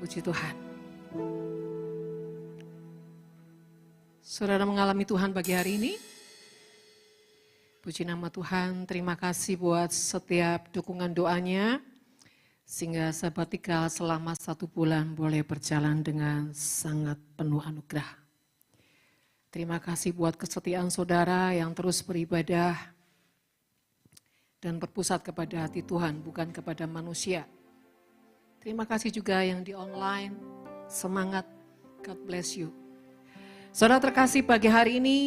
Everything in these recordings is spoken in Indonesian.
Puji Tuhan. Saudara mengalami Tuhan pagi hari ini? Puji nama Tuhan, terima kasih buat setiap dukungan doanya. Sehingga sahabat Tika selama 1 bulan boleh berjalan dengan sangat penuh anugerah. Terima kasih buat kesetiaan saudara yang terus beribadah dan berpusat kepada hati Tuhan, bukan kepada manusia. Terima kasih juga yang di online, semangat, God bless you. Saudara terkasih, pagi hari ini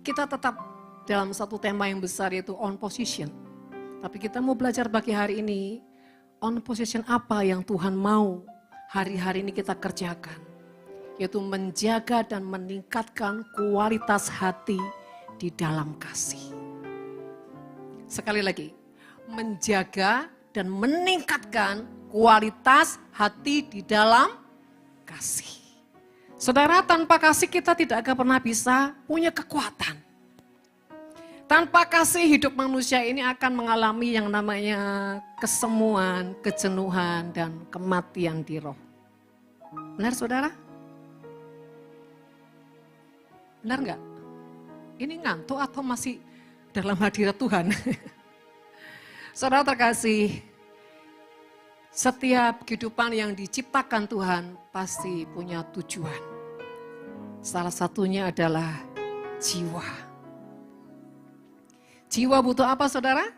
kita tetap dalam satu tema yang besar yaitu on position. Tapi kita mau belajar pagi hari ini, on position apa yang Tuhan mau hari-hari ini kita kerjakan. Yaitu menjaga dan meningkatkan kualitas hati di dalam kasih. Sekali lagi, menjaga dan meningkatkan kualitas hati di dalam kasih. Saudara, tanpa kasih kita tidak akan pernah bisa punya kekuatan. Tanpa kasih hidup manusia ini akan mengalami yang namanya kesemuan, kejenuhan, dan kematian di roh. Benar saudara? Benar enggak? Ini ngantuk atau masih dalam hadirat Tuhan? Saudara terkasih, setiap kehidupan yang diciptakan Tuhan pasti punya tujuan. Salah satunya adalah jiwa. Jiwa butuh apa saudara?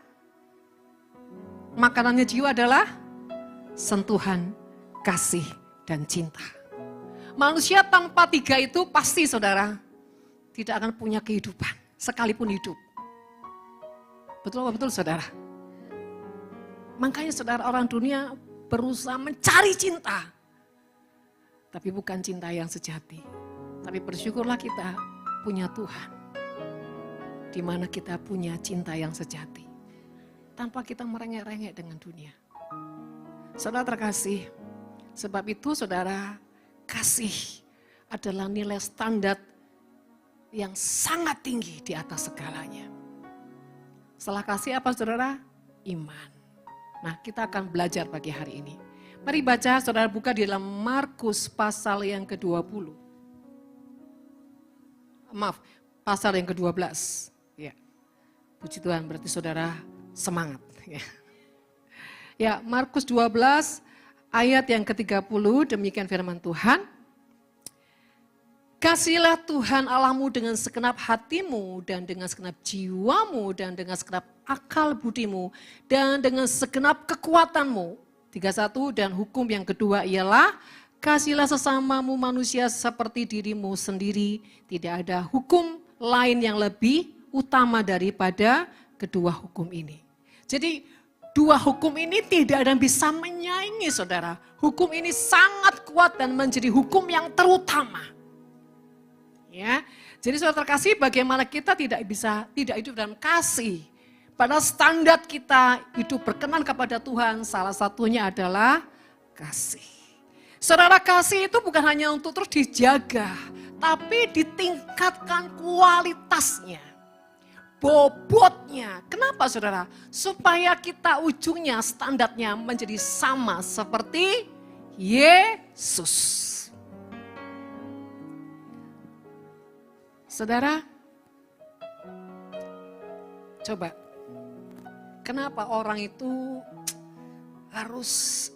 Makanannya jiwa adalah sentuhan, kasih, dan cinta. Manusia tanpa 3 itu pasti saudara tidak akan punya kehidupan, sekalipun hidup. Betul apa betul saudara? Makanya saudara, orang dunia berusaha mencari cinta. Tapi bukan cinta yang sejati. Tapi bersyukurlah kita punya Tuhan. Di mana kita punya cinta yang sejati. Tanpa kita merengek-rengek dengan dunia. Saudara terkasih, sebab itu saudara, kasih adalah nilai standar yang sangat tinggi di atas segalanya. Setelah kasih apa saudara? Iman. Nah, kita akan belajar pagi hari ini. Mari baca, saudara buka di dalam Markus pasal yang ke-20. Maaf, pasal yang ke-12. Ya. Puji Tuhan, berarti saudara semangat. Ya, Markus 12 ayat yang ke-30, demikian firman Tuhan. Kasihilah Tuhan Allahmu dengan segenap hatimu dan dengan segenap jiwamu dan dengan segenap akal budimu dan dengan segenap kekuatanmu. 31 dan hukum yang kedua ialah kasihilah sesamamu manusia seperti dirimu sendiri. Tidak ada hukum lain yang lebih utama daripada kedua hukum ini. Jadi 2 hukum ini tidak ada yang bisa menyaingi saudara. Hukum ini sangat kuat dan menjadi hukum yang terutama. Ya, jadi saudara terkasih, bagaimana kita tidak hidup dalam kasih. Padahal standar kita hidup berkenan kepada Tuhan, salah satunya adalah kasih. Saudara, kasih itu bukan hanya untuk terus dijaga, tapi ditingkatkan kualitasnya, bobotnya. Kenapa saudara? Supaya kita ujungnya standarnya menjadi sama seperti Yesus. Saudara, coba, kenapa orang itu harus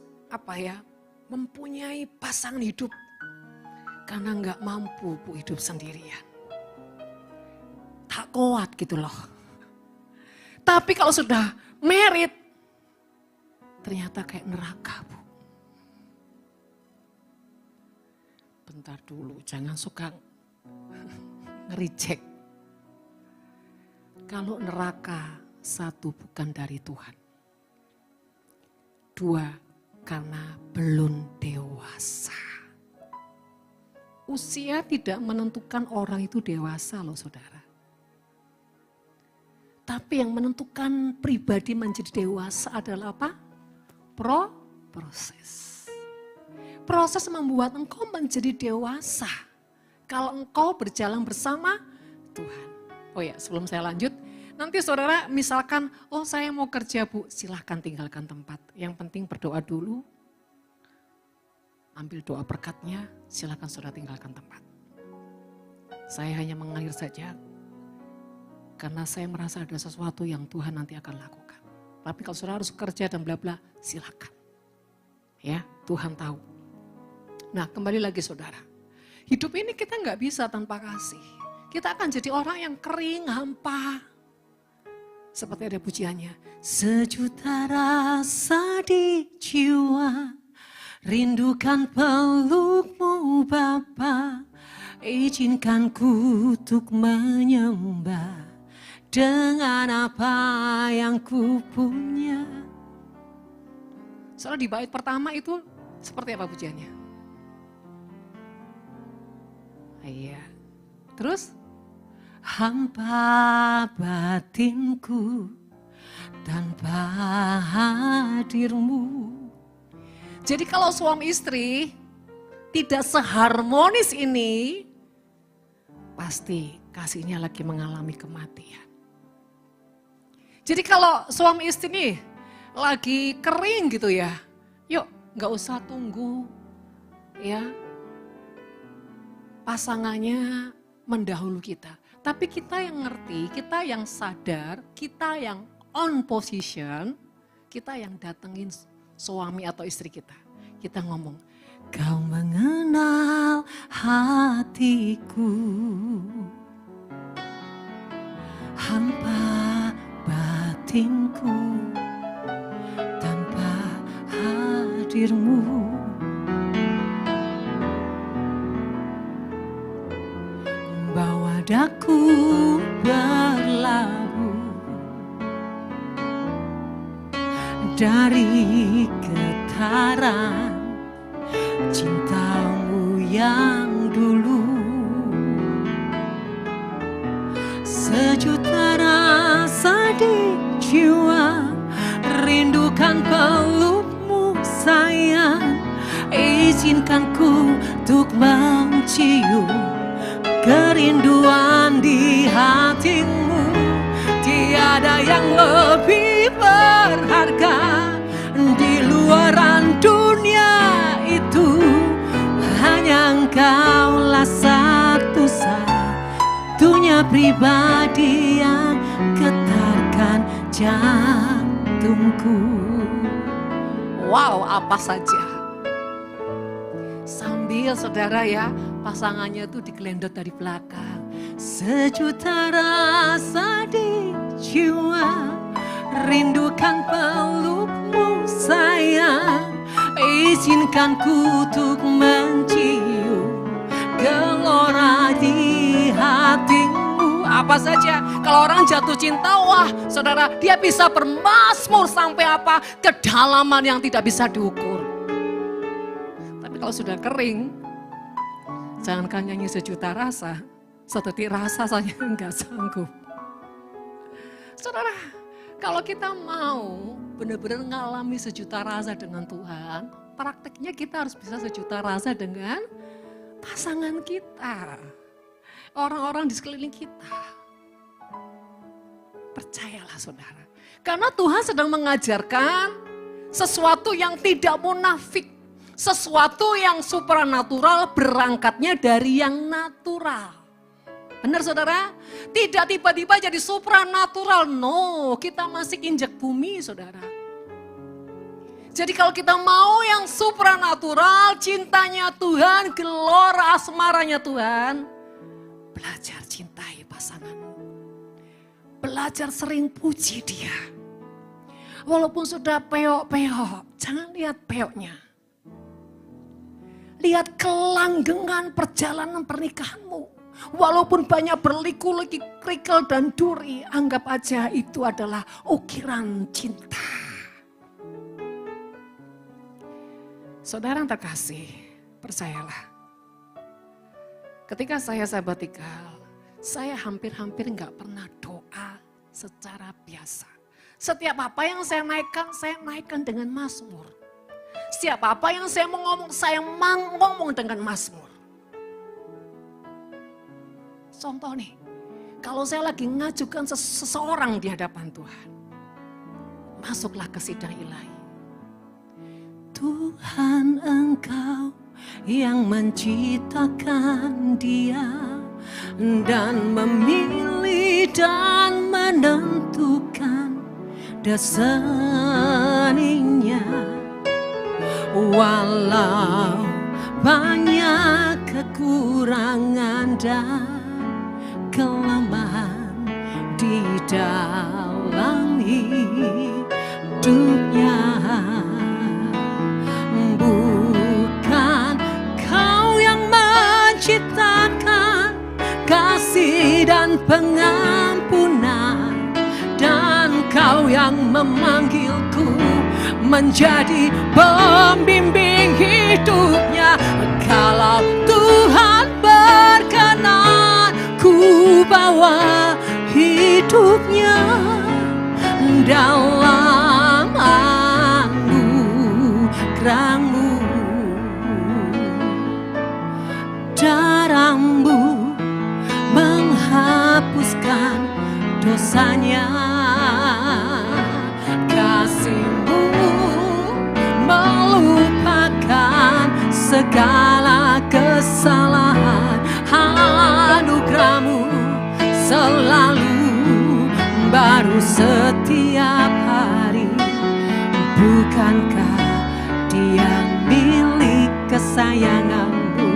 mempunyai pasangan hidup? Karena nggak mampu hidup sendirian. Tak kuat gitu loh. Tapi kalau sudah married, ternyata kayak neraka bu. Bentar dulu, jangan suka nge-reject. Kalau neraka, 1 bukan dari Tuhan. 2 karena belum dewasa. Usia tidak menentukan orang itu dewasa loh saudara. Tapi yang menentukan pribadi menjadi dewasa adalah apa? Proses. Proses membuat engkau menjadi dewasa. Kalau engkau berjalan bersama Tuhan. Oh ya, sebelum saya lanjut, nanti saudara misalkan, oh saya mau kerja bu, silahkan tinggalkan tempat. Yang penting berdoa dulu. ambil doa berkatnya, silakan saudara tinggalkan tempat. Saya hanya mengalir saja, karena saya merasa ada sesuatu yang Tuhan nanti akan lakukan. Tapi kalau saudara harus kerja dan bla bla, silakan. Ya, Tuhan tahu. Nah, kembali lagi saudara. Hidup ini kita nggak bisa tanpa kasih. Kita akan jadi orang yang kering, hampa. Seperti ada pujiannya. Sejuta rasa di jiwa, rindukan pelukmu Bapa. Izinkan ku untuk menyembah dengan apa yang ku punya. Soalnya di bait pertama itu seperti apa pujiannya? Iya. Terus? Hampa batinku tanpa hadirmu. Jadi kalau suami istri tidak seharmonis ini, pasti kasihnya lagi mengalami kematian. Jadi kalau suami istri nih lagi kering gitu ya, yuk gak usah tunggu ya pasangannya mendahulu kita. Tapi kita yang ngerti, kita yang sadar, kita yang on position, kita yang datengin suami atau istri kita. Kita ngomong, kau mengenal hatiku, hampa batinku tanpa hadirmu. Bawa daku berlabuh dari getaran cintamu yang dulu. Sejuta rasa di jiwa, rindukan pelukmu sayang. Izinkan ku untuk mencium kerinduan di hatimu. Tiada yang lebih berharga di luaran dunia itu. Hanya engkaulah satu-satunya pribadi yang getarkan jantungku. Wow, apa saja. Sambil saudara ya, pasangannya tuh digelendot dari belakang. Sejuta rasa di jiwa, rindukan pelukmu sayang. Izinkan ku untuk mencium gelora di hatimu. Apa saja, kalau orang jatuh cinta, wah saudara, dia bisa bermazmur sampai apa? Kedalaman yang tidak bisa diukur. Tapi kalau sudah kering, jangankan nyanyi sejuta rasa, sedetik rasa saja enggak sanggup. Saudara, kalau kita mau benar-benar ngalami sejuta rasa dengan Tuhan, prakteknya kita harus bisa sejuta rasa dengan pasangan kita. Orang-orang di sekeliling kita. Percayalah saudara. Karena Tuhan sedang mengajarkan sesuatu yang tidak munafik. Sesuatu yang supranatural berangkatnya dari yang natural. Benar saudara? Tidak tiba-tiba jadi supranatural. No, kita masih injak bumi saudara. Jadi kalau kita mau yang supranatural, cintanya Tuhan, gelora asmaranya Tuhan, belajar cintai pasanganmu. Belajar sering puji dia. Walaupun sudah peok-peok, jangan lihat peoknya. Lihat kelanggengan perjalanan pernikahanmu. Walaupun banyak berliku-liku kerikil dan duri, anggap aja itu adalah ukiran cinta. Saudara yang terkasih, percayalah. Ketika saya sabatikal, saya hampir-hampir gak pernah doa secara biasa. Setiap apa yang saya naikkan dengan mazmur. Setiap apa yang saya mau ngomong, saya ngomong dengan mazmur. Contoh nih, kalau saya lagi ngajukan seseorang di hadapan Tuhan, masuklah ke sidang ilahi. Tuhan, Engkau yang menciptakan dia dan memilih dan menentukan desaninya. Walau banyak kekurangan dan kelemahan di dalam hidupnya, bukan kau yang menciptakan kasih dan pengampunan, dan kau yang memanggilku menjadi pembimbing hidupnya. Kalau Tuhan berkenan, ku bawa hidupnya dalam anugerah-Mu. Darah-Mu menghapuskan dosanya, kasih-Mu melupakan segala kesalahan. Anugerah-Mu selalu baru setiap hari. Bukankah Dia milik kesayangan-Mu?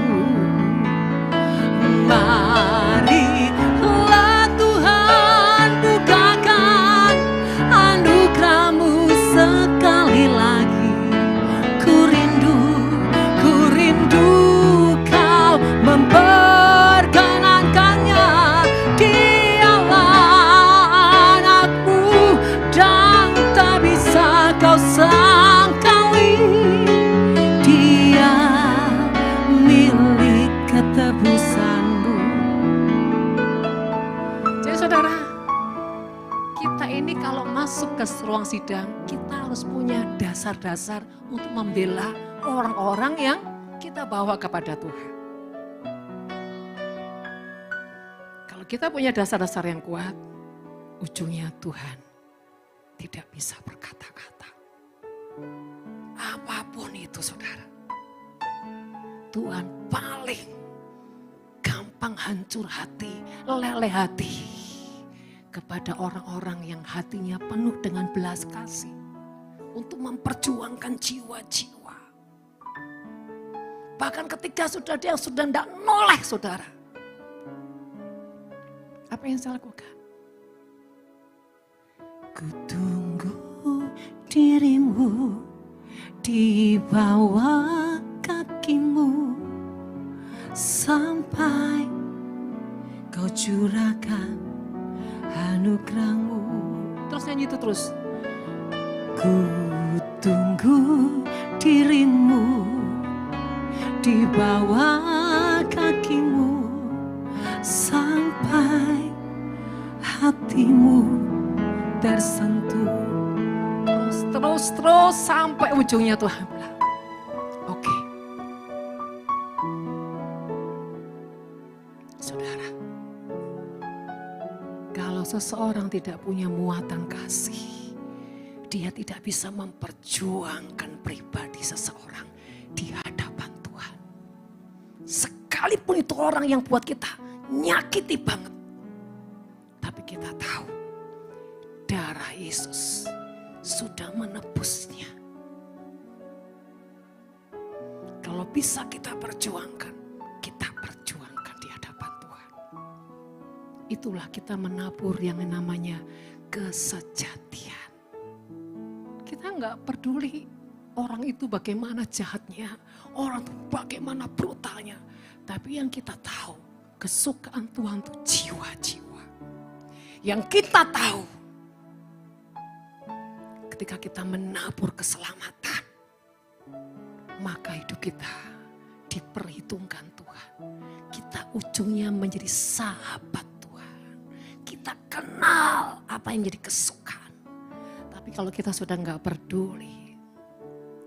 Marilah Tuhan bukakan anugerah-Mu sekali lagi. Ku rindu kau memperkenankannya. Dialah anakmu dan tak bisa kau sangkali. Dia milik ketebusanmu. Jadi saudara, kita ini kalau masuk ke ruang sidang, kita harus punya dasar-dasar untuk membela orang-orang yang kita bawa kepada Tuhan. Kalau kita punya dasar-dasar yang kuat, ujungnya Tuhan tidak bisa berkata-kata. Apapun itu saudara, Tuhan paling gampang hancur hati, leleh hati kepada orang-orang yang hatinya penuh dengan belas kasih untuk memperjuangkan jiwa-jiwa. Bahkan ketika dia sudah tidak noleh saudara, apa yang saya lakukan? Ku tunggu dirimu di bawah kaki-Mu sampai kau curahkan anugerah-Mu. Terus nyanyi itu terus. Ku tunggu dirimu di bawah kaki-Mu sampai hatimu tersentuh. Terus sampai ujungnya Tuhan bilang, oke. Saudara, kalau seseorang tidak punya muatan kasih, dia tidak bisa memperjuangkan pribadi seseorang di hadapan Tuhan. Sekalipun itu orang yang buat kita nyakiti banget, tapi kita tahu darah Yesus sudah menebusnya. Kalau bisa kita perjuangkan, kita perjuangkan di hadapan Tuhan. Itulah kita menabur yang namanya kesejatian. Kita nggak peduli orang itu bagaimana jahatnya, orang itu bagaimana brutalnya. Tapi yang kita tahu, kesukaan Tuhan itu jiwa-jiwa. Yang kita tahu, ketika kita menabur keselamatan, maka hidup kita diperhitungkan Tuhan. Kita ujungnya menjadi sahabat Tuhan. Kita kenal apa yang jadi kesukaan. Tapi kalau kita sudah nggak peduli,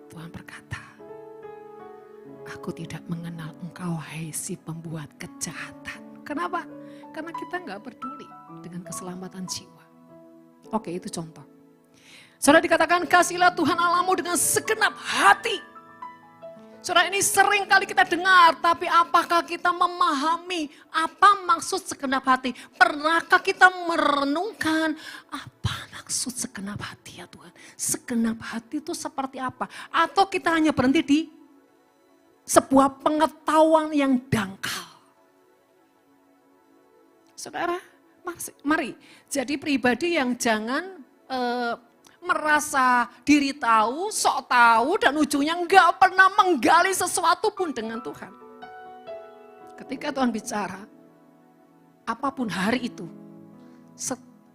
Tuhan berkata, aku tidak mengenal engkau, hai si pembuat kejahatan. Kenapa? Karena kita nggak peduli dengan keselamatan jiwa. Oke, itu contoh. Saudara, dikatakan kasihlah Tuhan Allahmu dengan segenap hati, Saudara, ini sering kali kita dengar, tapi apakah kita memahami apa maksud segenap hati? Pernahkah kita merenungkan apa maksud segenap hati ya Tuhan? Segenap hati itu seperti apa? Atau kita hanya berhenti di sebuah pengetahuan yang dangkal? Saudara, mari jadi pribadi yang jangan merasa diri tahu, sok tahu, dan ujungnya enggak pernah menggali sesuatu pun dengan Tuhan. Ketika Tuhan bicara, apapun hari itu,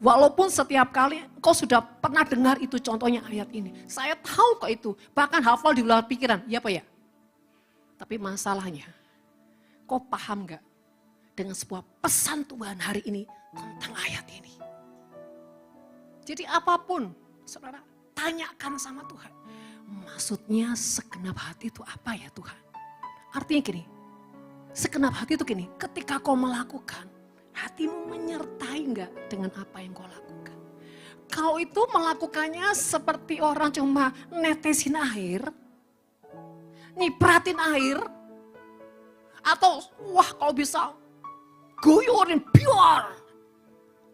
walaupun setiap kali engkau sudah pernah dengar itu, contohnya ayat ini. Saya tahu kok itu, bahkan hafal di luar pikiran, ya Pak ya. Tapi masalahnya, kau paham enggak dengan sebuah pesan Tuhan hari ini tentang ayat ini? Jadi apapun, saudara, tanyakan sama Tuhan. Maksudnya segenap hati itu apa ya Tuhan? Artinya gini, segenap hati itu gini, ketika kau melakukan, hatimu menyertai enggak dengan apa yang kau lakukan? Kau itu melakukannya seperti orang cuma netesin air, nyipratin air, atau wah kalau bisa goyorin biar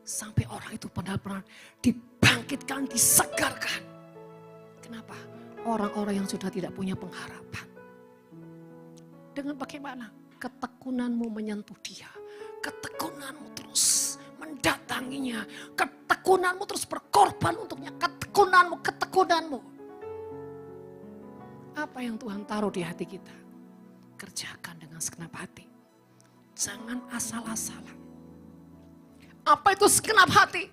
sampai orang itu benar-benar dibangkitkan, disegarkan. Kenapa? Orang-orang yang sudah tidak punya pengharapan. Dengan bagaimana? Ketekunanmu menyentuh dia. Ketekunanmu terus mendatanginya. Ketekunanmu terus berkorban untuknya. Ketekunanmu. Apa yang Tuhan taruh di hati kita? Kerjakan dengan segenap hati. Jangan asal-asalan. Apa itu segenap hati?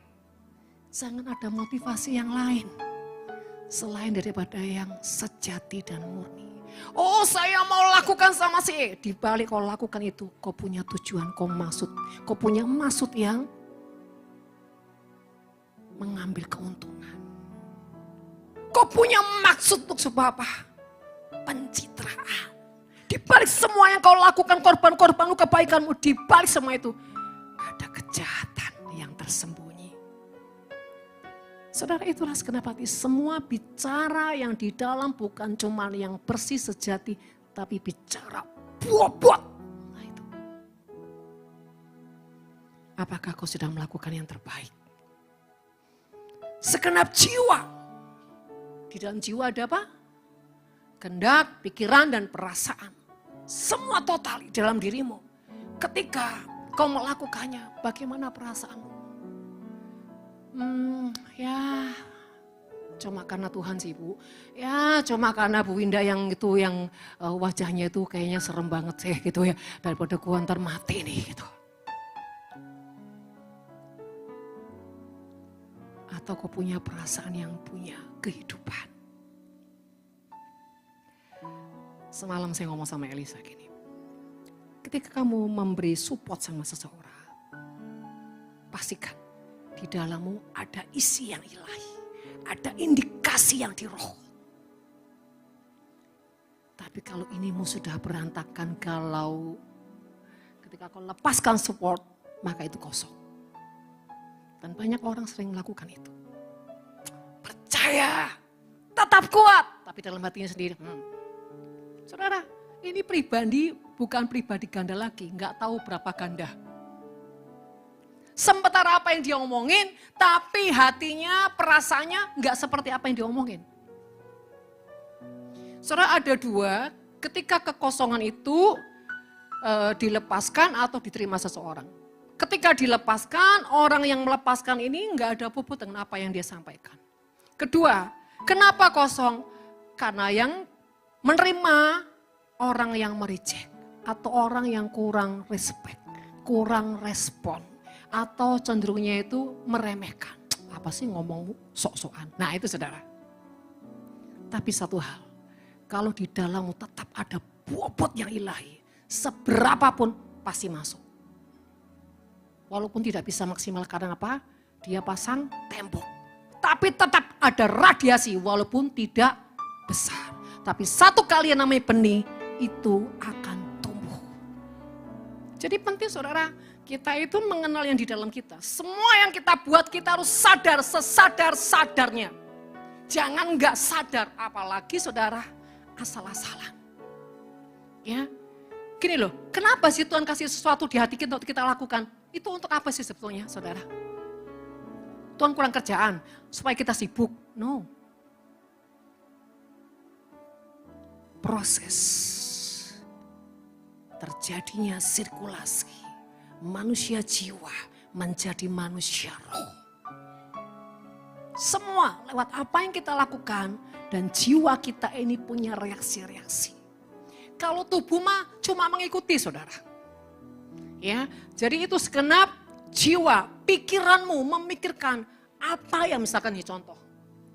Jangan ada motivasi yang lain selain daripada yang sejati dan murni. Oh, saya mau lakukan sama si E. Di balik kau lakukan itu, kau punya tujuan, kau punya maksud yang mengambil keuntungan. Kau punya maksud untuk sebab apa? Pencitraan. Di balik semua yang kau lakukan, korban-korbanmu, kebaikanmu, di balik semua itu ada kejahatan yang tersembunyi. Saudara, itulah segenap hati. Semua bicara yang di dalam bukan cuma yang bersih sejati, tapi bicara bobot. Nah itu. Apakah kau sudah melakukan yang terbaik? Segenap jiwa. Di dalam jiwa ada apa? Kehendak, pikiran, dan perasaan. Semua total di dalam dirimu. Ketika kau melakukannya, bagaimana perasaanmu? Ya, cuma karena Tuhan sih Bu. Ya, cuma karena Bu Winda yang itu, yang wajahnya itu kayaknya serem banget sih gitu ya. Daripada gua ntar mati nih gitu. Atau kau punya perasaan yang punya kehidupan. Semalam saya ngomong sama Elisa gini. Ketika kamu memberi support sama seseorang, pastikan di dalammu ada isi yang ilahi, ada indikasi yang di roh. Tapi kalau inimu sudah berantakan, kalau ketika kau lepaskan support, maka itu kosong. Dan banyak orang sering melakukan itu. Percaya, tetap kuat, tapi dalam hatinya sendiri. Saudara, ini pribadi bukan pribadi ganda lagi, nggak tahu berapa ganda. Sementara apa yang dia omongin, tapi hatinya, perasaannya nggak seperti apa yang dia omongin. Saudara, ada dua, ketika kekosongan itu dilepaskan atau diterima seseorang. Ketika dilepaskan, orang yang melepaskan ini nggak ada bobot dengan apa yang dia sampaikan. Kedua, kenapa kosong? Karena yang menerima orang yang mereject atau orang yang kurang respect, kurang respon, atau cenderungnya itu meremehkan. Apa sih ngomongmu sok-sokan? Nah itu saudara. Tapi satu hal, kalau di dalammu tetap ada bobot yang ilahi, seberapapun pasti masuk. Walaupun tidak bisa maksimal karena apa? Dia pasang tembok. Tapi tetap ada radiasi walaupun tidak besar. Tapi satu kali yang namanya benih itu akan tumbuh. Jadi penting saudara, kita itu mengenal yang di dalam kita. Semua yang kita buat kita harus sadar sesadar-sadarnya. Jangan enggak sadar, apalagi saudara asal-asalan. Ya, gini loh, kenapa sih Tuhan kasih sesuatu di hati kita untuk kita lakukan? Itu untuk apa sih sebetulnya, saudara? Tuhan kurang kerjaan, supaya kita sibuk. No. Proses terjadinya sirkulasi manusia jiwa menjadi manusia roh. Semua lewat apa yang kita lakukan dan jiwa kita ini punya reaksi-reaksi. Kalau tubuh mah cuma mengikuti, saudara. Ya, jadi itu segenap jiwa, pikiranmu memikirkan apa yang misalkan nih contoh.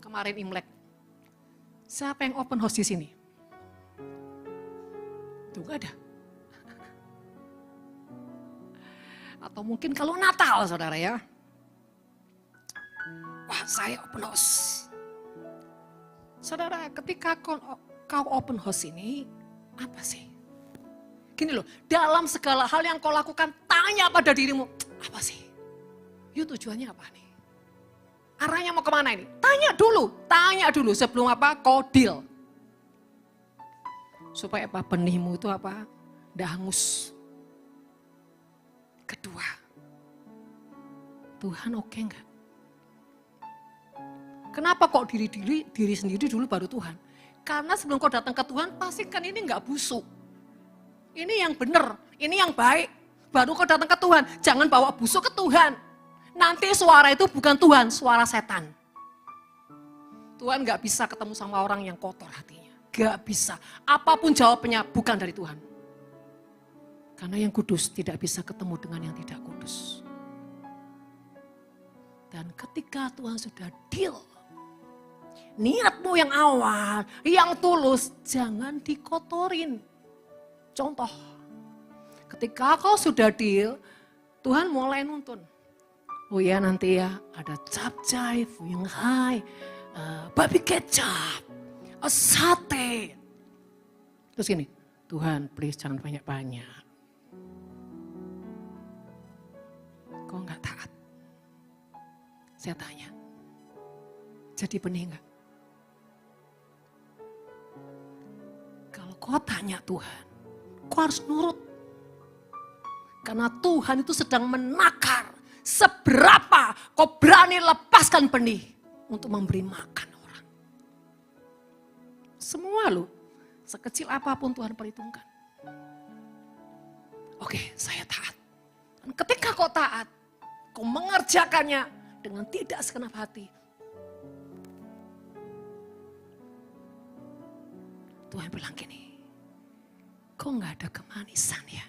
Kemarin Imlek. Siapa yang open house di sini? Tuh gak ada. Atau mungkin kalau Natal, saudara ya. Wah, saya open house. Saudara, ketika kau open house ini, apa sih? Gini loh, dalam segala hal yang kau lakukan, tanya pada dirimu, apa sih? Yuk tujuannya apa nih? Arahnya mau kemana ini? Tanya dulu sebelum apa kau deal. Supaya apa benihmu itu apa? Nggak hangus. Kedua, Tuhan oke enggak? Kenapa kok diri sendiri dulu baru Tuhan? Karena sebelum kau datang ke Tuhan, pastikan ini enggak busuk. Ini yang benar, ini yang baik. Baru kau datang ke Tuhan, jangan bawa busuk ke Tuhan. Nanti suara itu bukan Tuhan, suara setan. Tuhan enggak bisa ketemu sama orang yang kotor hatinya. Enggak bisa. Apapun jawabannya bukan dari Tuhan. Karena yang kudus tidak bisa ketemu dengan yang tidak kudus. Dan ketika Tuhan sudah deal, niatmu yang awal, yang tulus, jangan dikotorin. Contoh, ketika kau sudah deal, Tuhan mulai nuntun. Oh ya nanti ya ada capcay, fuyung hai, babi kecap, sate. Terus gini, Tuhan please jangan banyak-banyak. Kok enggak taat? Saya tanya, jadi benih enggak? Kalau kau tanya Tuhan, kau harus nurut. Karena Tuhan itu sedang menakar seberapa kau berani lepaskan benih untuk memberi makan orang. Semua loh, sekecil apapun Tuhan perhitungkan. Oke, saya taat. Dan ketika kau taat, kau mengerjakannya dengan tidak segenap hati. Tuhan bilang gini, kok gak ada kemanisan ya?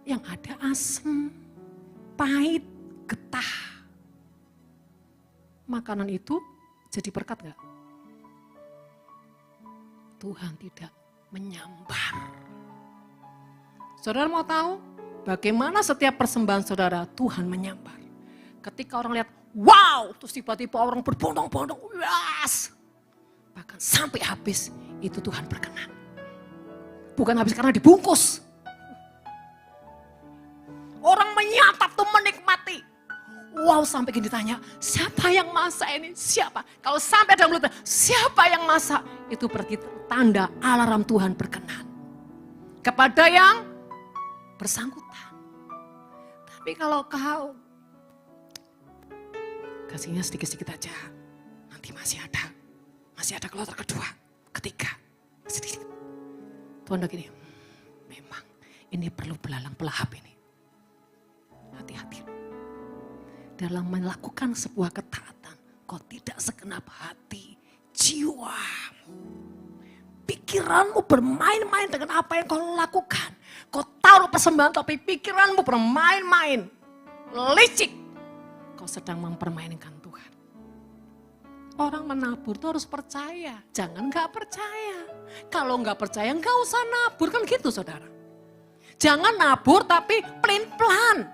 Yang ada asam, pahit, getah. Makanan itu jadi berkat gak? Tuhan tidak menyambar. Saudara mau tahu bagaimana setiap persembahan saudara Tuhan menyambar? Ketika orang lihat, wow, terus tiba-tiba orang berbondong-bondong, yes. Bahkan sampai habis, itu Tuhan berkenan. Bukan habis karena dibungkus. Orang menyantap tuh menikmati. Wow, sampai gini ditanya, siapa yang masak ini? Siapa? Kalau sampai ada mulutnya, siapa yang masak? Itu berarti tanda alarm Tuhan berkenan. Kepada yang bersangkutan. Tapi kalau kau kasihnya sedikit-sedikit aja, nanti masih ada kloter kedua, ketiga, sedikit. Tuhan udah gini, memang ini perlu belalang pelahap ini. Hati-hati. Dalam melakukan sebuah ketaatan, kau tidak segenap hati, jiwamu, pikiranmu bermain-main dengan apa yang kau lakukan. Kau taruh persembahan tapi pikiranmu bermain-main, licik. Kau sedang mempermainkan Tuhan. Orang menabur itu harus percaya, jangan gak percaya. Kalau gak percaya gak usah nabur, kan gitu saudara. Jangan nabur tapi pelin-pelan.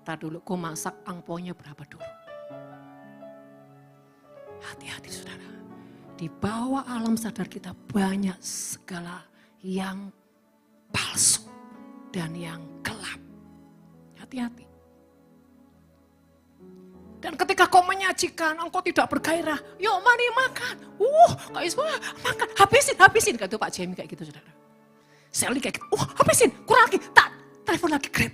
Ntar dulu, kau masak angponya berapa dulu? Hati-hati saudara. Di bawah alam sadar kita banyak segala yang palsu dan yang gelap. Hati-hati. Dan ketika kau menyajikan, engkau tidak bergairah. Yuk mari makan. Kak Isma, makan. Habisin. Kata Pak Jamie kayak gitu, saudara. Sally kayak gitu. Habisin. Kurang lagi. Tak, telepon lagi, Grab.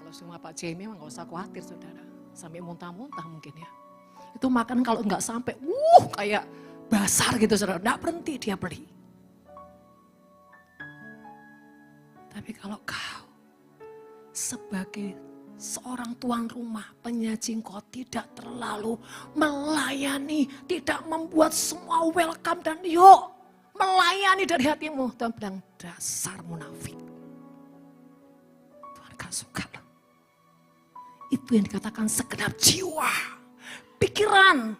Kalau semua Pak Jamie memang gak usah khawatir, saudara. Sampai muntah-muntah mungkin ya. Itu makan kalau nggak sampai, kayak basar gitu, saudara. Nggak berhenti dia beli. Tapi kalau kau sebagai seorang tuan rumah, penyaji, kau tidak terlalu melayani, tidak membuat semua welcome dan yuk melayani dari hatimu. Tuhan bilang dasar munafik. Tuhan gak suka loh. Itu yang dikatakan segenap jiwa, pikiran,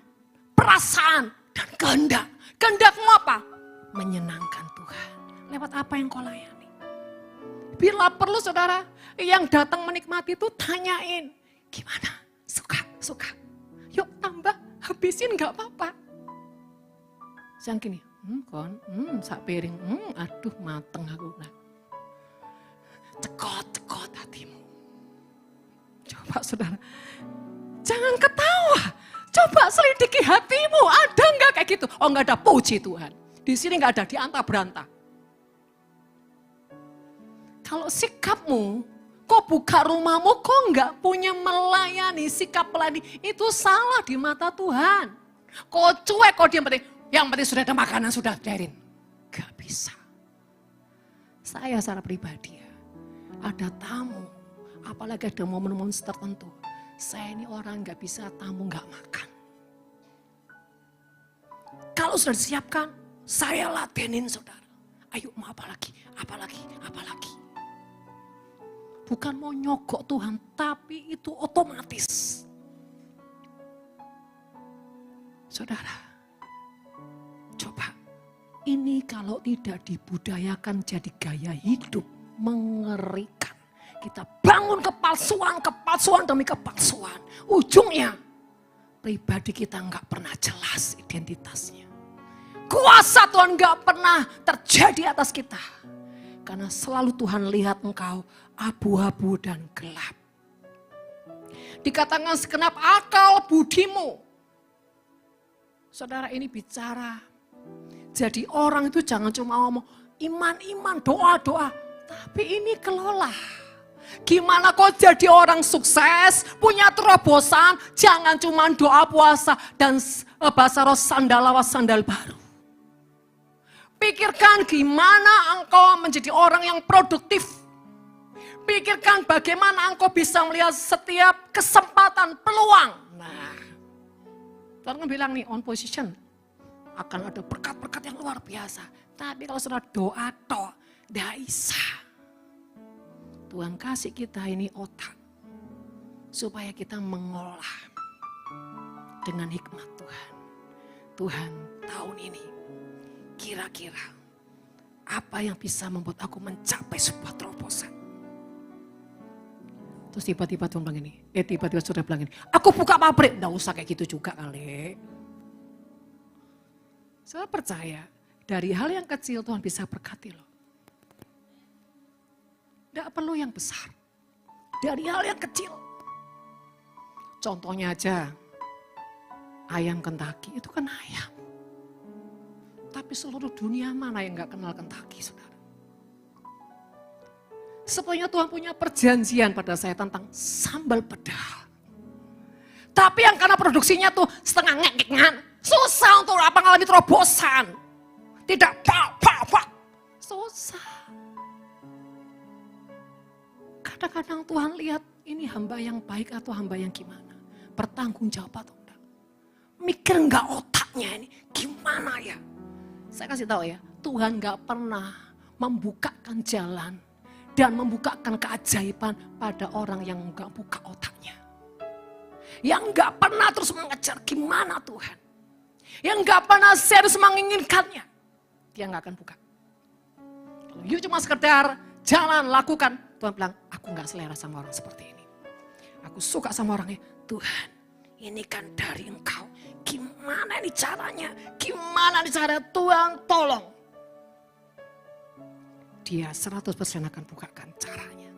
perasaan, dan kehendak. Kehendakmu apa? Menyenangkan Tuhan. Lewat apa yang kau layani? Bila perlu saudara, yang datang menikmati itu tanyain, gimana? Suka. Yuk tambah, habisin gak apa-apa. Yang gini, sak piring, aduh mateng aku. Nah. Cekot hatimu. Coba saudara, jangan ketawa. Coba selidiki hatimu, ada gak kayak gitu? Oh gak ada, puji Tuhan. Di sini gak ada, di antah berantah. Kalau sikapmu, kok buka rumahmu, kok nggak punya melayani, sikap melayani, itu salah di mata Tuhan. Kok cuek, kok yang penting sudah ada makanan, sudah biarin. Gak bisa. Saya secara pribadi ya, ada tamu, apalagi ada momen-momen tertentu, saya ini orang nggak bisa tamu nggak makan. Kalau sudah disiapkan, saya ladenin saudara. Ayo mau apa lagi. Bukan mau nyogok Tuhan, tapi itu otomatis. Saudara, coba ini kalau tidak dibudayakan jadi gaya hidup, mengerikan. Kita bangun kepalsuan demi kepalsuan. Ujungnya, pribadi kita nggak pernah jelas identitasnya. Kuasa Tuhan nggak pernah terjadi atas kita. Karena selalu Tuhan lihat engkau abu-abu dan gelap. Dikatakan segenap akal budimu. Saudara ini bicara. Jadi orang itu jangan cuma ngomong iman, doa. Tapi ini kelola. Gimana kau jadi orang sukses, punya terobosan, jangan cuma doa puasa dan bahasa roh sandal baru. Pikirkan gimana engkau menjadi orang yang produktif. Pikirkan bagaimana engkau bisa melihat setiap kesempatan, peluang. Nah, Tuhan kan bilang nih on position. Akan ada berkat-berkat yang luar biasa. Tapi kalau sudah doa toh, tidak bisa. Tuhan kasih kita ini otak. Supaya kita mengolah dengan hikmat Tuhan. Tuhan tahun ini. Kira-kira apa yang bisa membuat aku mencapai sebuah terobosan? Terus tiba-tiba Tuhan bilang ini, tiba-tiba sudah bilang ini, aku buka pabrik, nggak usah kayak gitu juga kali. Saya percaya dari hal yang kecil Tuhan bisa berkati loh. Nggak perlu yang besar, dari hal yang kecil. Contohnya aja, ayam Kentucky itu kan ayam. Tapi seluruh dunia mana yang gak kenal Kentucky, saudara. Sebenarnya Tuhan punya perjanjian pada saya tentang sambal pedas. Tapi yang karena produksinya tuh setengah ngek-ngekan, susah untuk apa ngalami terobosan. Tidak pak. Susah. Kadang-kadang Tuhan lihat ini hamba yang baik atau hamba yang gimana. Bertanggung jawab atau enggak. Mikir enggak otaknya ini, gimana ya. Saya kasih tahu ya, Tuhan gak pernah membukakan jalan dan membukakan keajaiban pada orang yang gak buka otaknya. Yang gak pernah terus mengejar gimana Tuhan. Yang gak pernah serius menginginkannya. Dia gak akan buka. Kalau you cuma sekedar jalan, lakukan. Tuhan bilang, aku gak selera sama orang seperti ini. Aku suka sama orangnya, Tuhan ini kan dari engkau. Gimana ini caranya? Gimana ini caranya? Tuhan tolong. Dia 100% akan bukakan caranya.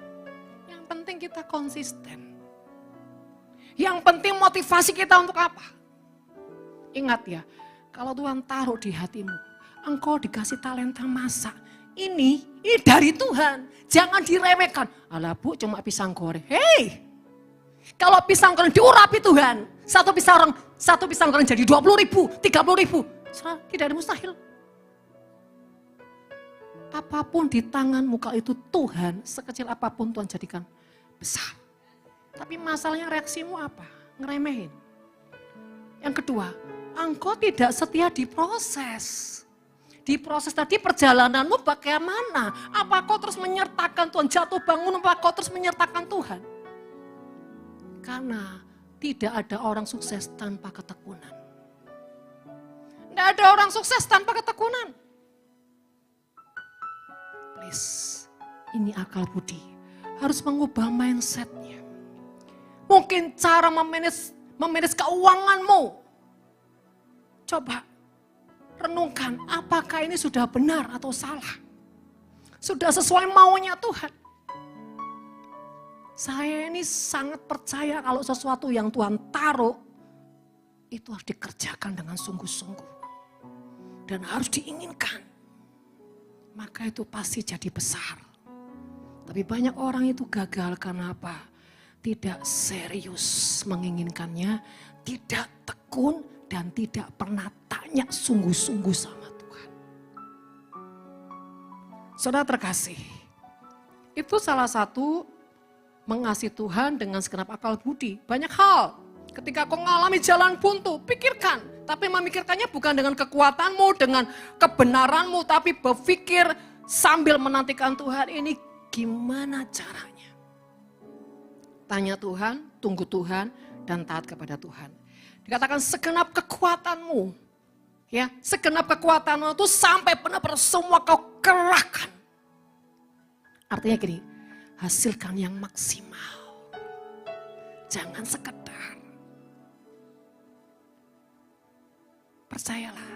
Yang penting kita konsisten. Yang penting motivasi kita untuk apa? Ingat ya, kalau Tuhan taruh di hatimu, engkau dikasih talenta masak. Ini dari Tuhan. Jangan diremehkan. Alah Bu, cuma pisang goreng. Hei, kalau pisang goreng diurapi Tuhan, satu pisang goreng jadi 20.000, 30.000. Tidak ada mustahil. Apapun di tanganmu kalau itu Tuhan, sekecil apapun Tuhan jadikan besar. Tapi masalahnya reaksimu apa? Ngeremehin. Yang kedua, engkau tidak setia di proses. Di proses tadi perjalananmu bagaimana? Apa kau terus menyertakan Tuhan? Jatuh bangun, apa kau terus menyertakan Tuhan? Karena tidak ada orang sukses tanpa ketekunan. Tidak ada orang sukses tanpa ketekunan. Please, ini akal budi. Harus mengubah mindsetnya. Mungkin cara memanage keuanganmu. Coba renungkan, apakah ini sudah benar atau salah? Sudah sesuai maunya Tuhan? Saya ini sangat percaya kalau sesuatu yang Tuhan taruh, itu harus dikerjakan dengan sungguh-sungguh. Dan harus diinginkan. Maka itu pasti jadi besar. Tapi banyak orang itu gagal karena apa? Tidak serius menginginkannya, tidak tekun, dan tidak pernah tanya sungguh-sungguh sama Tuhan. Saudara terkasih, itu salah satu mengasihi Tuhan dengan segenap akal budi. Banyak hal, ketika kau mengalami jalan buntu, pikirkan. Tapi memikirkannya bukan dengan kekuatanmu, dengan kebenaranmu, tapi berpikir sambil menantikan Tuhan, ini gimana caranya? Tanya Tuhan, tunggu Tuhan, dan taat kepada Tuhan. Dikatakan segenap kekuatanmu, ya, segenap kekuatanmu itu sampai benar-benar semua kau kerahkan. Artinya gini, hasilkan yang maksimal. Jangan sekedar. Percayalah,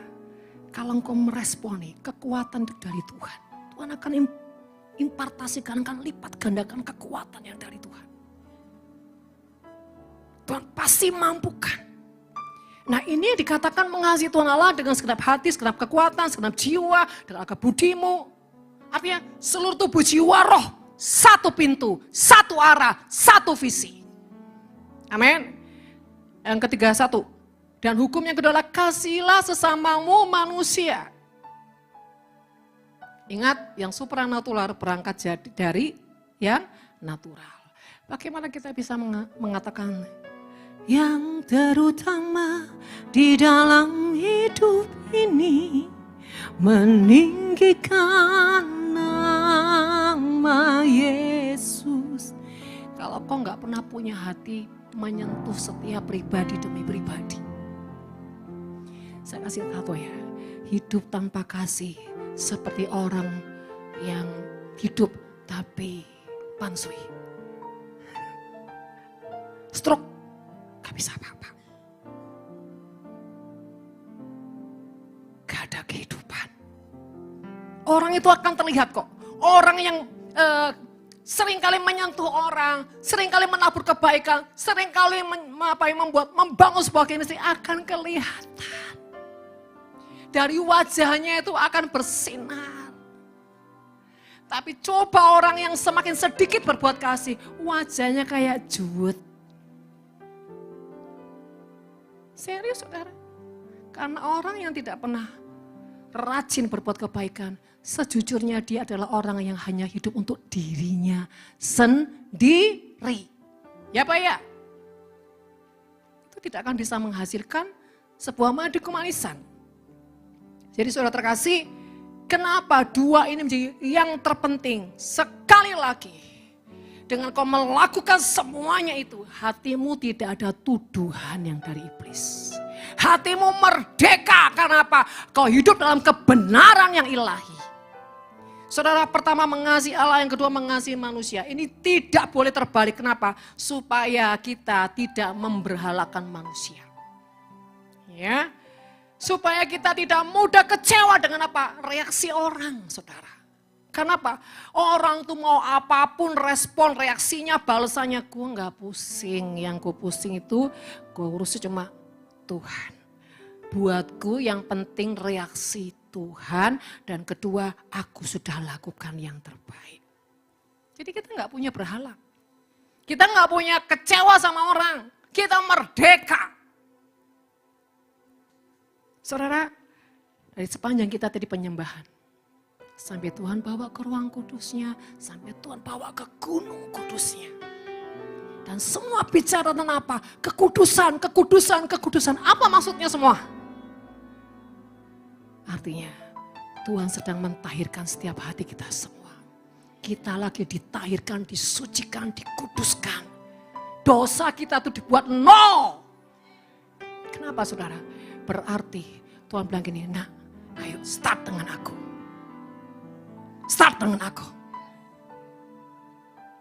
kalau engkau meresponi kekuatan itu dari Tuhan, Tuhan akan impartasikan, akan lipat gandakan kekuatan yang dari Tuhan. Tuhan pasti mampukan. Nah ini dikatakan mengasihi Tuhan Allah dengan segenap hati, segenap kekuatan, segenap jiwa, dengan akal budimu. Artinya seluruh tubuh jiwa roh, satu pintu, satu arah, satu visi. Amin. Yang ketiga satu. Dan hukum yang kedua adalah kasihilah sesamamu manusia. Ingat yang supranatural berangkat dari yang natural. Bagaimana kita bisa mengatakan yang terutama di dalam hidup ini meninggikan nama Yesus. Kalau kau nggak pernah punya hati menyentuh setiap pribadi demi pribadi. Saya kasih tahu ya, hidup tanpa kasih seperti orang yang hidup tapi pansui. Stroke, gak bisa apa-apa. Gak ada kehidupan. Orang itu akan terlihat kok. Orang yang seringkali menyentuh orang, seringkali menabur kebaikan, seringkali membangun sebuah kemistri akan kelihatan. Dari wajahnya itu akan bersinar. Tapi coba orang yang semakin sedikit berbuat kasih, wajahnya kayak juut. Serius saudara. Karena orang yang tidak pernah rajin berbuat kebaikan, sejujurnya dia adalah orang yang hanya hidup untuk dirinya sendiri. Ya Pak ya? Itu tidak akan bisa menghasilkan sebuah madu kemanisan. Jadi saudara terkasih, kenapa dua ini menjadi yang terpenting? Sekali lagi, dengan kau melakukan semuanya itu, hatimu tidak ada tuduhan yang dari iblis. Hatimu merdeka, karena apa? Kau hidup dalam kebenaran yang ilahi. Saudara, pertama mengasihi Allah, yang kedua mengasihi manusia. Ini tidak boleh terbalik. Kenapa? Supaya kita tidak memberhalakan manusia. Ya. Supaya kita tidak mudah kecewa dengan apa? Reaksi orang, saudara. Kenapa? Orang tuh mau apapun respon, reaksinya, balasannya, gue gak pusing. Yang gue pusing itu, gue urusnya cuma Tuhan. Buatku yang penting reaksi Tuhan, dan kedua, aku sudah lakukan yang terbaik. Jadi kita gak punya berhala. Kita gak punya kecewa sama orang. Kita merdeka. Saudara, dari sepanjang kita tadi penyembahan, sampai Tuhan bawa ke ruang kudusnya, sampai Tuhan bawa ke gunung kudusnya. Dan semua bicara tentang apa? Kekudusan, kekudusan, kekudusan. Apa maksudnya semua? Artinya Tuhan sedang mentahirkan setiap hati kita semua. Kita lagi ditahirkan, disucikan, dikuduskan. Dosa kita tuh dibuat nol. Kenapa saudara? Berarti Tuhan bilang gini, nah ayo start dengan aku. Start dengan aku.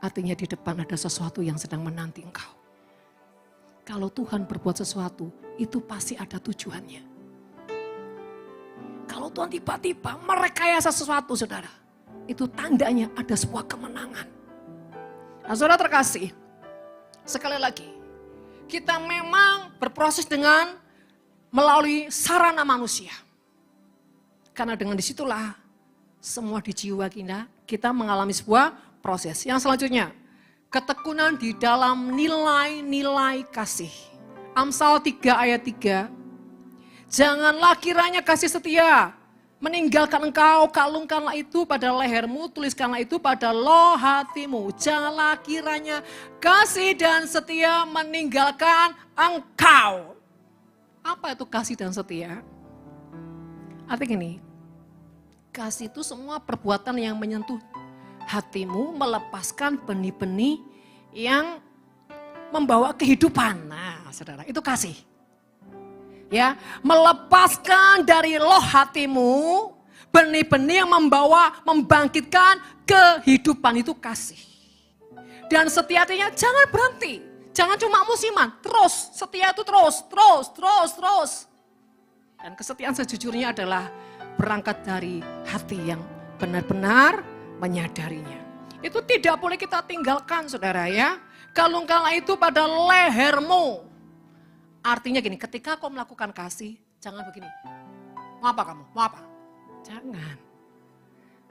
Artinya di depan ada sesuatu yang sedang menanti engkau. Kalau Tuhan berbuat sesuatu, itu pasti ada tujuannya. Kalau Tuhan tiba-tiba merekayasa sesuatu, saudara, itu tandanya ada sebuah kemenangan. Nah, saudara terkasih, sekali lagi, kita memang berproses dengan melalui sarana manusia. Karena dengan disitulah semua di jiwa kita mengalami sebuah proses. Yang selanjutnya, ketekunan di dalam nilai-nilai kasih. Amsal 3 ayat 3. Janganlah kiranya kasih setia meninggalkan engkau, kalungkanlah itu pada lehermu, tuliskanlah itu pada loh hatimu. Janganlah kiranya kasih dan setia meninggalkan engkau. Apa itu kasih dan setia? Artinya gini, kasih itu semua perbuatan yang menyentuh hatimu, melepaskan benih-benih yang membawa kehidupan. Nah, saudara, itu kasih. Ya, melepaskan dari loh hatimu benih-benih yang membangkitkan kehidupan, itu kasih. Dan setia artinya jangan berhenti, jangan cuma musiman, terus, setia itu terus. Dan kesetiaan sejujurnya adalah berangkat dari hati yang benar-benar menyadarinya. Itu tidak boleh kita tinggalkan, saudara ya. Kalungkanlah itu pada lehermu. Artinya gini, ketika kau melakukan kasih, jangan begini. Mau apa kamu? Mau apa? Jangan.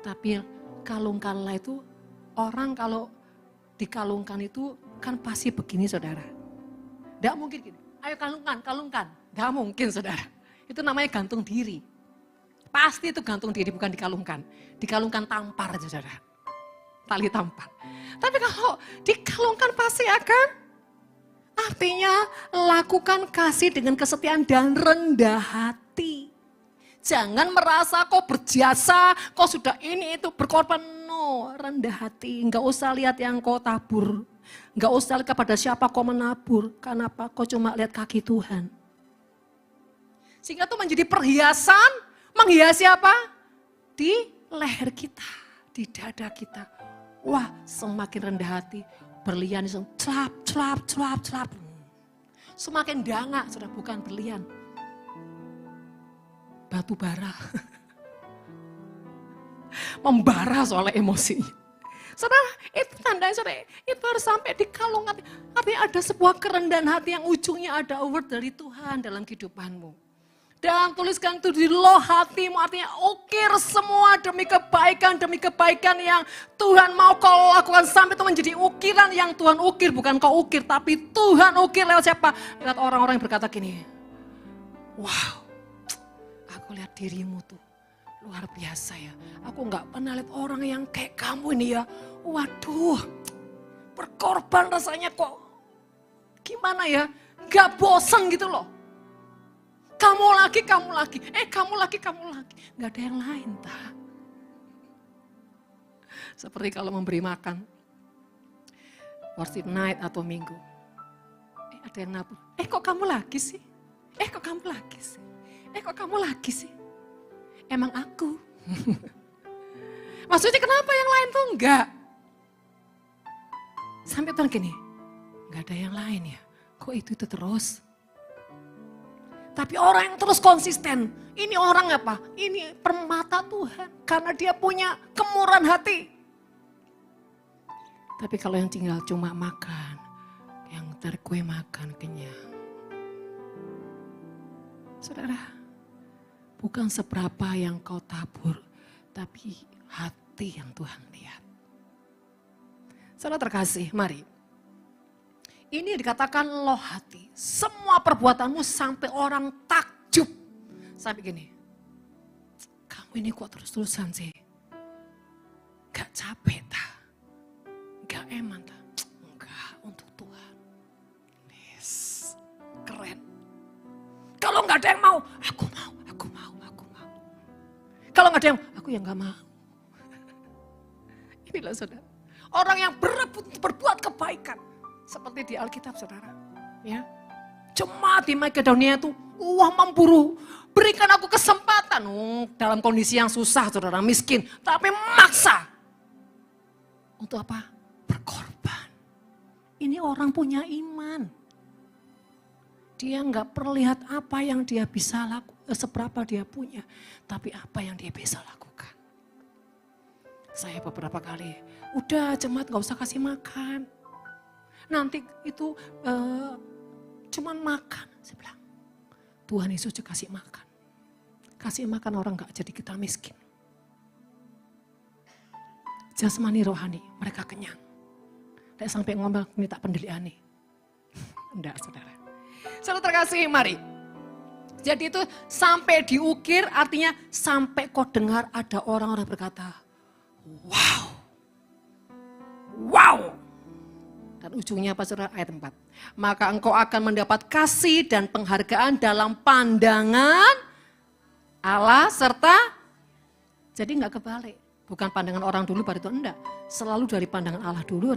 Tapi kalungkanlah itu, orang kalau dikalungkan itu kan pasti begini, saudara. Tidak mungkin gini, ayo kalungkan. Tidak mungkin, saudara. Itu namanya gantung diri. Pasti itu gantung diri, bukan dikalungkan. Dikalungkan tampar aja, saudara. Tali tampar. Tapi kalau dikalungkan pasti akan, artinya lakukan kasih dengan kesetiaan dan rendah hati. Jangan merasa kau berjasa, kau sudah ini itu berkorban. No, rendah hati. Enggak usah lihat yang kau tabur. Enggak usah lihat kepada siapa kau menabur. Kenapa? Kau cuma lihat kaki Tuhan. Sehingga itu menjadi perhiasan, menghiasi apa? Di leher kita, di dada kita. Wah, semakin rendah hati, berlian itu celap. Semakin dangak, sudah bukan berlian. Batu bara. Membara soal emosinya. Saudara, itu tandanya, saudara, itu harus sampai di kalungan. Artinya ada sebuah kerendahan hati yang ujungnya ada word dari Tuhan dalam kehidupanmu. Dan tuliskan itu di loh hatimu, artinya ukir semua demi kebaikan yang Tuhan mau kau lakukan sampai itu menjadi ukiran yang Tuhan ukir. Bukan kau ukir, tapi Tuhan ukir lewat siapa? Lewat orang-orang yang berkata gini, wow, aku lihat dirimu tuh luar biasa ya. Aku gak pernah lihat orang yang kayak kamu ini ya. Waduh, berkorban rasanya kok gimana ya, gak bosan gitu loh. Kamu lagi. Kamu lagi. Gak ada yang lain, tak? Seperti kalau memberi makan. Worship night atau minggu. Ada yang nabur. Kok kamu lagi sih? Kok kamu lagi sih? Emang aku. Maksudnya kenapa yang lain tuh enggak? Sampai Tuhan gini. Gak ada yang lain ya? Kok itu terus? Tapi orang yang terus konsisten, ini orang apa? Ini permata Tuhan. Karena dia punya kemurahan hati. Tapi kalau yang tinggal cuma makan, yang ntar kue makan kenyang. Saudara, bukan seberapa yang kau tabur, tapi hati yang Tuhan lihat. Saudara terkasih, mari. Ini dikatakan loh hati. Semua perbuatanmu sampai orang takjub. Sampai gini, kamu ini kok terus-terusan sih? Gak capek tak? Gak eman tak? Enggak, untuk Tuhan. Yes, keren. Kalau gak ada yang mau, aku mau. Kalau gak ada yang, aku yang gak mau. Inilah saudara. Orang yang berebut untuk berbuat kebaikan. Seperti di Alkitab saudara. Ya. Jemaat di Makedonia itu, wah memburu. Berikan aku kesempatan. Dalam kondisi yang susah saudara, miskin. Tapi maksa. Untuk apa? Berkorban. Ini orang punya iman. Dia nggak perlihat apa yang dia bisa lakukan, seberapa dia punya. Tapi apa yang dia bisa lakukan. Saya beberapa kali, udah jemaat gak usah kasih makan. Nanti itu cuman makan. Saya bilang, Tuhan Yesus juga kasih makan. Kasih makan orang gak jadi kita miskin. Jasmani rohani, mereka kenyang. Tidak sampai ngomel minta pendelian nih. Enggak saudara. Saudara terkasih, mari. Jadi itu sampai diukir artinya sampai kau dengar ada orang-orang berkata, wow. Wow. Dan ujungnya apa saudara? Ayat 4. Maka engkau akan mendapat kasih dan penghargaan dalam pandangan Allah serta, jadi enggak kebalik. Bukan pandangan orang dulu baru itu enggak. Selalu dari pandangan Allah dulu.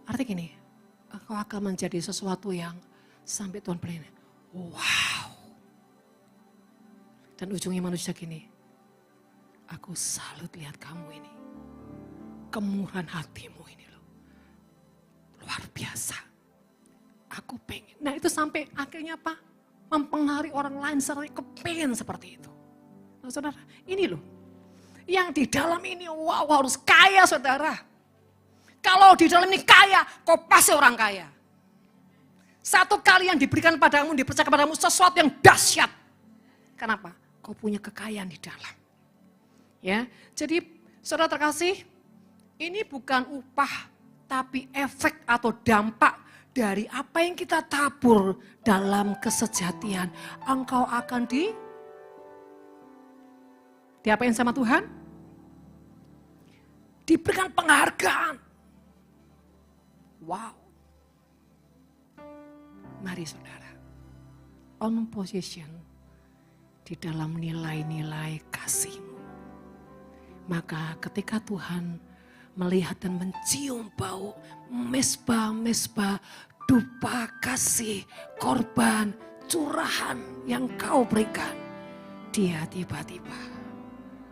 Arti gini, engkau akan menjadi sesuatu yang sampai Tuhan beri. Wow. Dan ujungnya manusia gini, aku salut lihat kamu ini. Kemurahan hatimu ini loh. Luar biasa. Aku pengen. Nah itu sampai akhirnya apa? Mempengaruhi orang lain serta kepengen seperti itu. Nah, saudara, ini loh. Yang di dalam ini, wow harus kaya saudara. Kalau di dalam ini kaya, kau pasti orang kaya. Satu kali yang diberikan padamu, dipercaya kepadamu sesuatu yang dahsyat. Kenapa? Kau punya kekayaan di dalam. Ya, jadi saudara terkasih, ini bukan upah, tapi efek atau dampak dari apa yang kita tabur dalam kesejatian. Engkau akan diapain sama Tuhan? Diberikan penghargaan. Wow. Mari saudara, on position di dalam nilai-nilai kasih-Mu. Maka ketika Tuhan melihat dan mencium bau mesbah-mesbah dupa kasih, korban, curahan yang Kau berikan, Dia tiba-tiba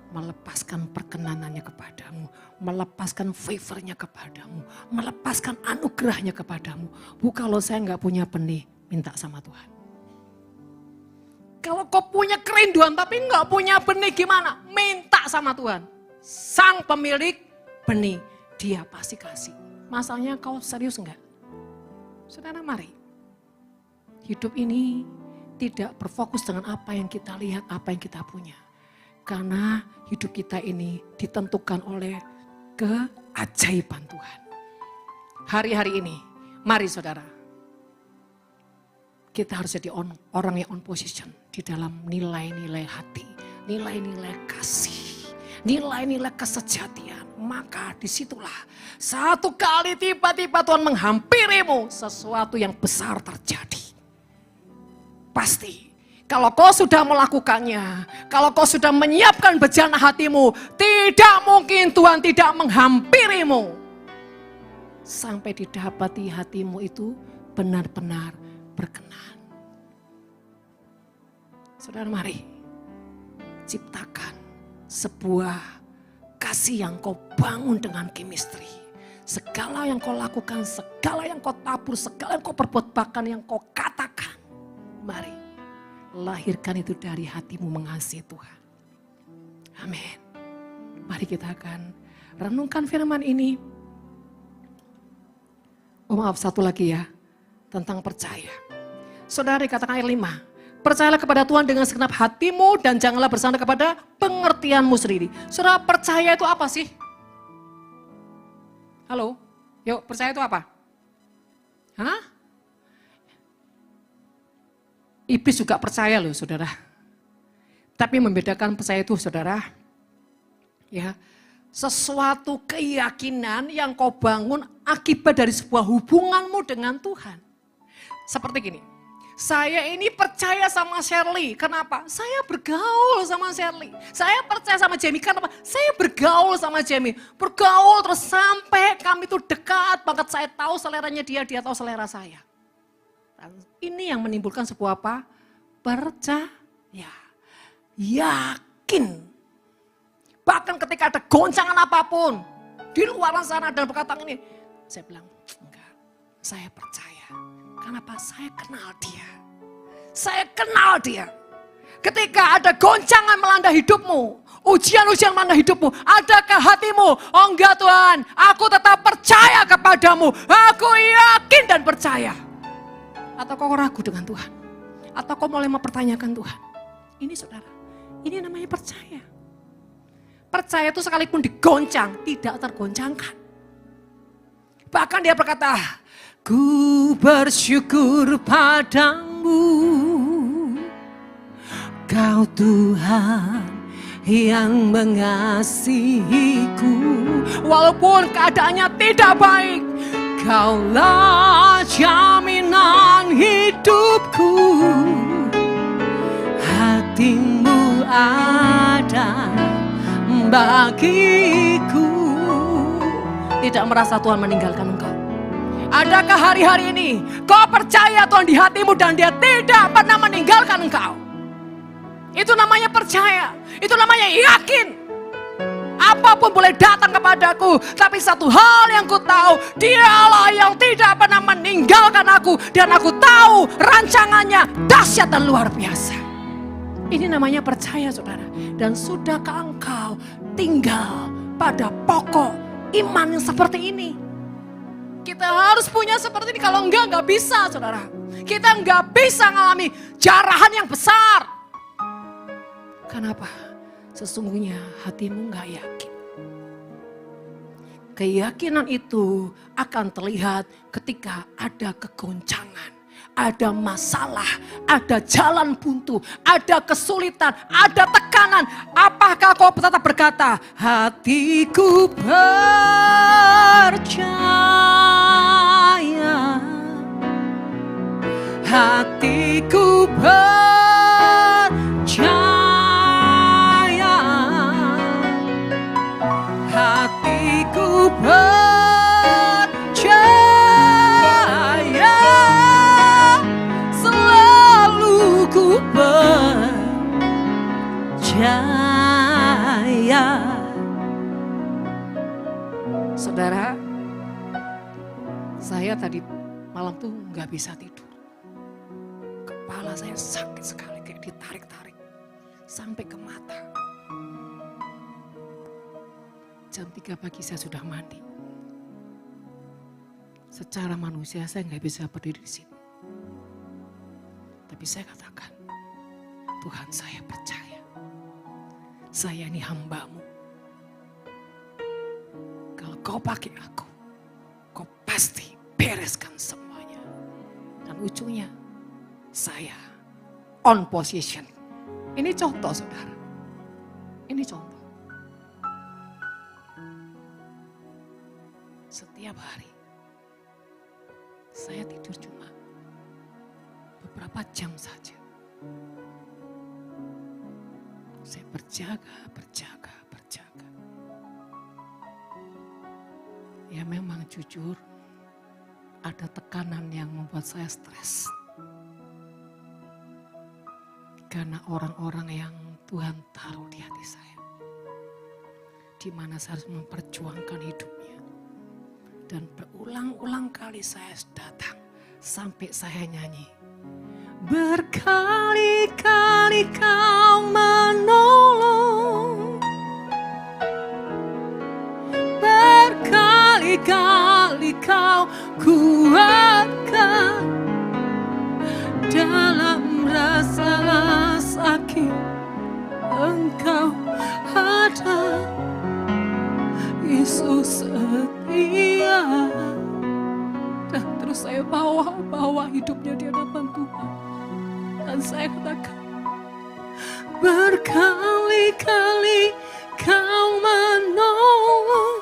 melepaskan perkenanannya kepadamu, melepaskan favornya kepadamu, melepaskan anugerahnya kepadamu. Kalau saya nggak punya benih, minta sama Tuhan. Kalau kau punya kerinduan tapi nggak punya benih gimana? Minta sama Tuhan. Sang pemilik benih, Dia pasti kasih. Masalahnya kau serius nggak? Saudara mari. Hidup ini tidak berfokus dengan apa yang kita lihat, apa yang kita punya. Karena hidup kita ini ditentukan oleh keajaiban Tuhan. Hari-hari ini, mari saudara. Kita harus jadi orang yang on position di dalam nilai-nilai hati, nilai-nilai kasih, nilai-nilai kesejatian. Maka disitulah satu kali tiba-tiba Tuhan menghampirimu, sesuatu yang besar terjadi. Pasti. Kalau kau sudah melakukannya, kalau kau sudah menyiapkan bejana hatimu, tidak mungkin Tuhan tidak menghampirimu. Sampai didapati hatimu itu benar-benar berkenan. Saudara mari, ciptakan sebuah kasih yang kau bangun dengan chemistry. Segala yang kau lakukan, segala yang kau tabur, segala yang kau perbuat, bahkan yang kau katakan. Mari. lahirkan itu dari hatimu mengasihi Tuhan. Amin. Mari kita akan renungkan firman ini. Oh maaf, satu lagi ya, tentang percaya. Saudara dikatakan ayat 5, percayalah kepada Tuhan dengan segenap hatimu dan janganlah bersandar kepada pengertianmu sendiri. Saudara, percaya itu apa sih? Halo? Yuk, percaya itu apa? Hah? Iblis juga percaya loh saudara. Tapi membedakan percaya itu saudara, ya, sesuatu keyakinan yang kau bangun akibat dari sebuah hubunganmu dengan Tuhan. Seperti gini, saya ini percaya sama Shirley, kenapa? Saya bergaul sama Shirley. Saya percaya sama Jamie, kenapa? Saya bergaul sama Jamie. Bergaul terus sampai kami itu dekat banget, saya tahu seleranya dia, dia tahu selera saya. Dan ini yang menimbulkan sebuah apa? Percaya, yakin. Bahkan ketika ada goncangan apapun di luar sana dan perkataan ini, saya bilang enggak, saya percaya. Kenapa? Saya kenal dia. Saya kenal dia. Ketika ada goncangan melanda hidupmu, ujian-ujian melanda hidupmu, adakah hatimu? Oh enggak Tuhan, aku tetap percaya kepadamu. Aku yakin dan percaya. Atau kau ragu dengan Tuhan? Atau kau mulai mempertanyakan Tuhan? Ini saudara, ini namanya percaya. Percaya itu sekalipun digoncang, tidak tergoncangkan. Bahkan dia berkata, ku bersyukur padamu, Kau Tuhan yang mengasihiku. Walaupun keadaannya tidak baik, Kaulah jaminan hidupku. Hatimu ada bagiku. Tidak merasa Tuhan meninggalkan engkau. Adakah hari-hari ini kau percaya Tuhan di hatimu dan dia tidak pernah meninggalkan engkau? Itu namanya percaya. Itu namanya yakin. Apapun boleh datang kepadaku, tapi satu hal yang ku tahu, Dialah yang tidak pernah meninggalkan aku, dan aku tahu rancangannya dahsyat dan luar biasa. Ini namanya percaya saudara. Dan sudahkah engkau tinggal pada pokok iman yang seperti ini? Kita harus punya seperti ini, kalau enggak bisa saudara. Kita enggak bisa mengalami jarahan yang besar. Kenapa? Sesungguhnya hatimu enggak yakin. Keyakinan itu akan terlihat ketika ada kegoncangan, ada masalah, ada jalan buntu, ada kesulitan, ada tekanan. Apakah kau tetap berkata, hatiku percaya, hatiku percaya. Hatiku percaya, selalu ku percaya. Saudara, saya tadi malam tuh gak bisa tidur. Kepala saya sakit sekali, kayak ditarik-tarik sampai ke mata. Jam 3 pagi saya sudah mandi. Secara manusia saya nggak bisa berdiri di sini. Tapi saya katakan, Tuhan saya percaya. Saya ini hamba-Mu. Kalau Kau pakai aku, Kau pasti bereskan semuanya. Dan ujungnya, saya on position. Ini contoh saudara. Ini contoh. Setiap hari saya tidur cuma beberapa jam saja. Saya berjaga. Ya memang jujur ada tekanan yang membuat saya stres. Karena orang-orang yang Tuhan taruh di hati saya. Di mana saya harus memperjuangkan hidupnya. Dan berulang-ulang kali saya datang sampai saya nyanyi. Berkali-kali kau menolong, berkali-kali kau kuatkan dalam rasa sakit. Engkau ada, Yesus setia. Dan terus saya bawa hidupnya di hadapan Tuhan. Dan saya katakan, berkali-kali kau menolong,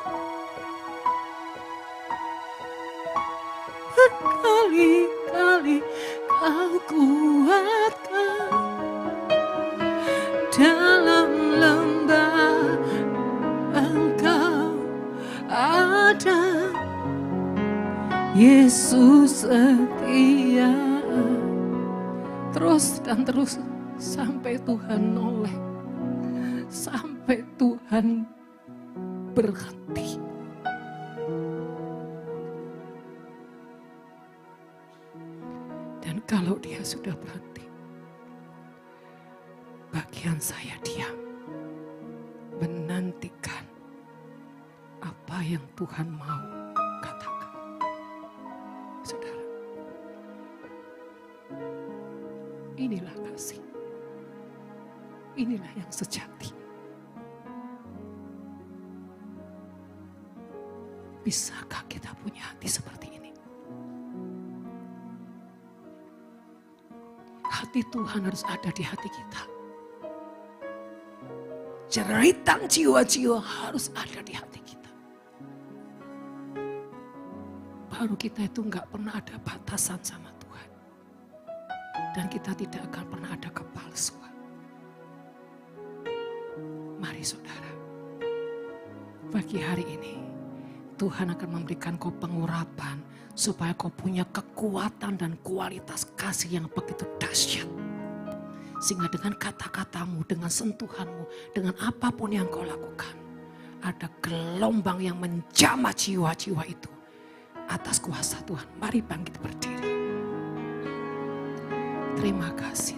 berkali-kali kau kuatkan dalam lembah. Engkau ada, Yesus setia. Terus dan terus sampai Tuhan noleh, sampai Tuhan berhenti. Dan kalau dia sudah berhenti, bagian saya diam, menantikan apa yang Tuhan mau katakan. Saudara, inilah kasih. Inilah yang sejati. Bisakah kita punya hati seperti ini? Hati Tuhan harus ada di hati kita. Jeritan jiwa-jiwa harus ada di hati kita. Baru kita itu enggak pernah ada batasan sama Tuhan. Dan kita tidak akan pernah ada kepalsuan. Mari saudara, pagi hari ini Tuhan akan memberikan kau pengurapan supaya kau punya kekuatan dan kualitas kasih yang begitu dahsyat. Sehingga dengan kata-katamu, dengan sentuhanmu, dengan apapun yang kau lakukan, ada gelombang yang menjamah jiwa-jiwa itu atas kuasa Tuhan. Mari bangkit berdiri. Terima kasih.